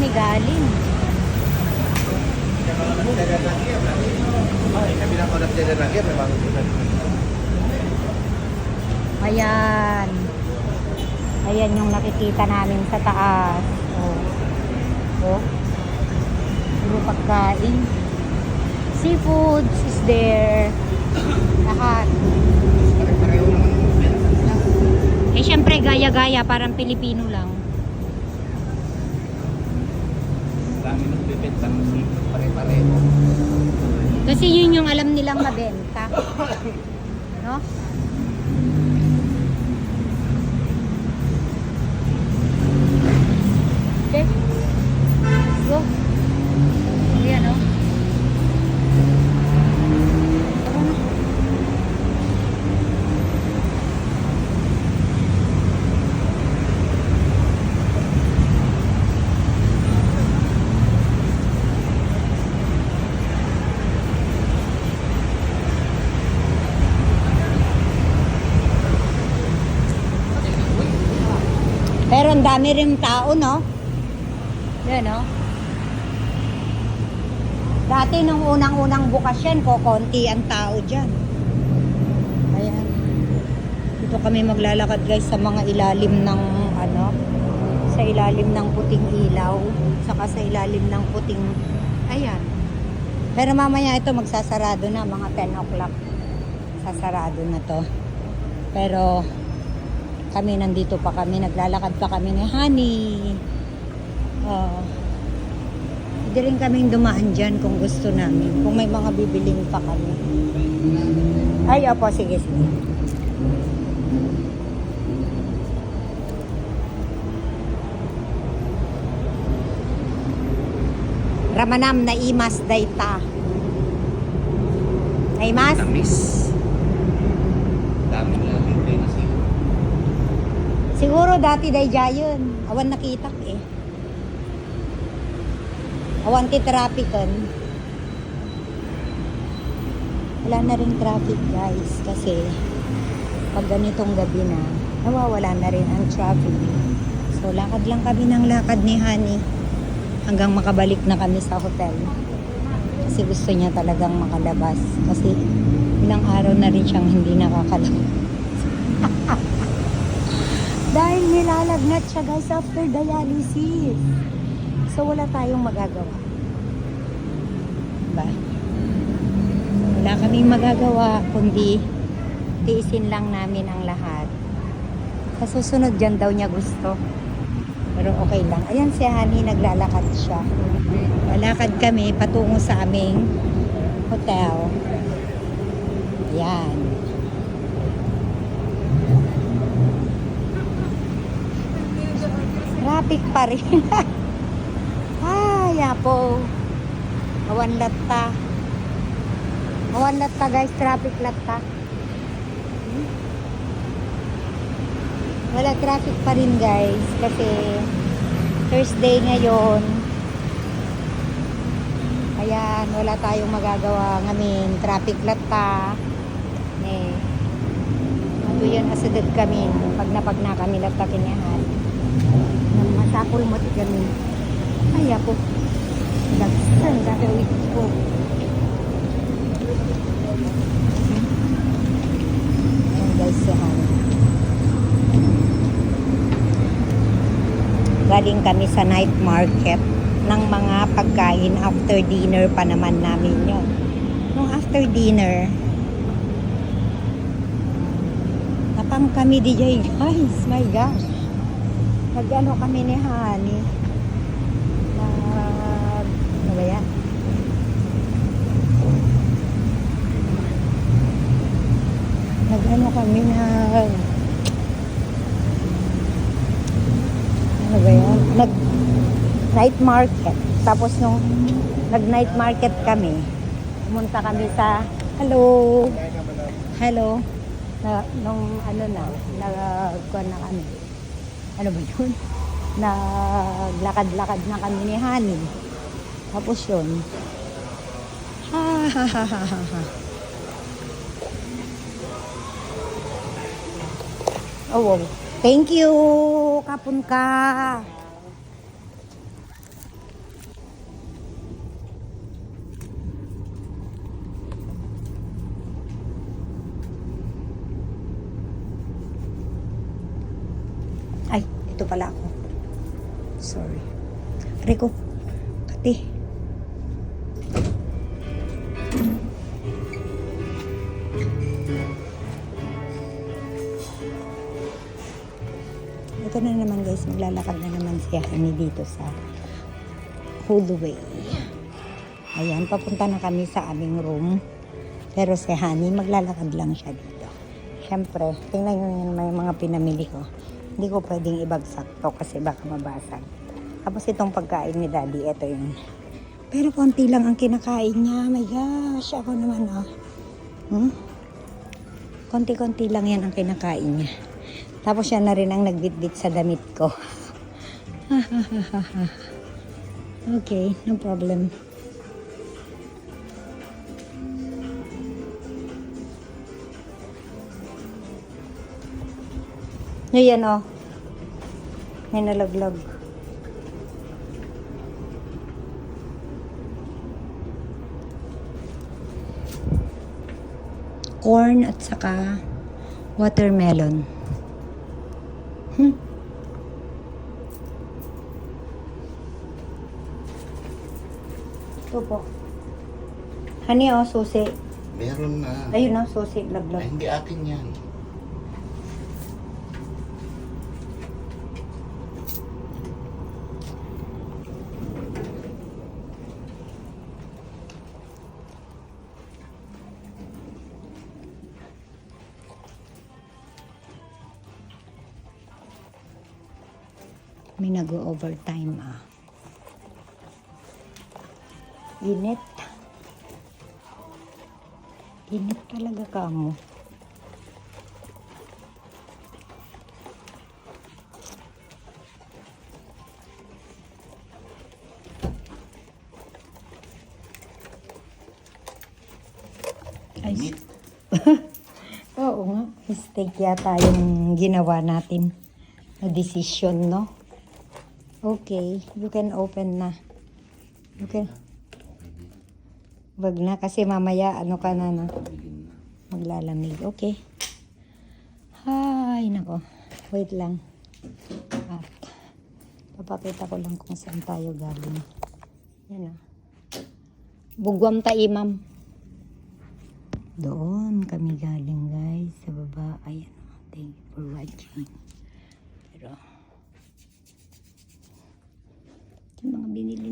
kami galing. Ayan. Ayan yung nakikita namin sa taas. Oh. Oh. Puro pagkain. Seafoods is there. Lahat. Eh, syempre, gaya-gaya. Parang Pilipino lang. Dami nagbibenta ng seafood, pare-pareho. Kasi yun yung alam nilang mabenta. No? Okay. Let's go. Ayan, no? Tara na. Pero ang dami rin tao, no? Yan, no? Dati nung unang-unang bukas yan, konti ang tao dyan. Ayan. Dito kami maglalakad guys sa mga ilalim ng, ano, sa ilalim ng puting ilaw, saka sa ilalim ng puting, ayan. Pero mamaya ito magsasarado na, mga 10 o'clock. Sasarado na to. Pero, kami nandito pa kami, naglalakad pa kami ni Honey. Pwede rin kaming dumaan dyan kung gusto namin. Kung may mga bibiling pa kami. Ay, opo, sige, sige. Ramanam na imas dayta. Naimas? Tamis. Dami nila libre na seafood. Siguro dati day jayon. Awan nakita eh. Awan ti traffic on. Wala na rin traffic guys. Kasi pag ganitong gabi na, nawawala na rin ang traffic. So lakad lang kami ng lakad ni Honey. Hanggang makabalik na kami sa hotel. Kasi gusto niya talagang makalabas. Kasi ilang araw na rin siyang hindi nakakalabas. Dahil nilalagnat siya guys after dialysis. So wala tayong magagawa. Diba? Wala kaming magagawa kundi tiisin lang namin ang lahat. Sa susunod dyan daw niya gusto. Pero okay lang. Ayan si Honey, naglalakad siya. Lalakad kami patungo sa aming hotel. Ayan. Traffic pa rin. Ay, po. Awan latta. Awan latta guys, traffic latta. Wala traffic pa rin guys kasi Thursday ngayon. Ayan, wala tayong magagawa ngamin. Traffic latta. Eh. Ato yan asadad kami pag na kami latta kinyahan. Masapol mo ti kami. Ay po. Dagsan gagawin ko. Ayan guys, yan. Galing kami sa night market ng mga pagkain. After dinner pa naman namin yun. Nung after dinner, napang kami DJ guys. My gosh. Nag-ano kami ni Honey. Ano ba yan? Nag-ano kami na ano ba yan? Nag-night market. Tapos nung nag-night market kami, pumunta kami sa hello. Nung ano na, nagkuhan na kami. Ano ba yun? Naglakad-lakad na kami ni Honey. Tapos yun. Ha. Oh, wow. Thank you, kapun ka. Dito pala ako. Sorry. Rico, kati. Ito na naman guys, maglalakad na naman si Honey dito sa Holloway. Ayan, papunta na kami sa aming room. Pero si Honey, maglalakad lang siya dito. Siyempre, tingnan nyo yun, may mga pinamili ko. Hindi ko pwedeng ibagsak to kasi baka mabasag. Tapos itong pagkain ni Daddy, ito yun. Pero konti lang ang kinakain niya. My gosh, ako naman Konti-konti lang yan ang kinakain niya. Tapos siya na rin ang nagbitbit sa damit ko. Okay, no problem. Ayan o. May nalaglag. Corn at saka watermelon. Ito po. Honey, susi. Meron na. Ayun susi. Ay, Laglag. hindi akin yan. May nag-overtime Init. Init talaga ka mo. Init. Oo nga. Mistake yata yung ginawa natin. Na decision, no? Okay. You can open na. You can. Wag na kasi mamaya ka na maglalamig. Okay. Ay, nako. Wait lang. At papakita ko lang kung saan tayo galing. Yan Bugwam Taimam. Doon kami galing guys. Sa baba. Ayan. Thank you for watching. Pero yung mga binili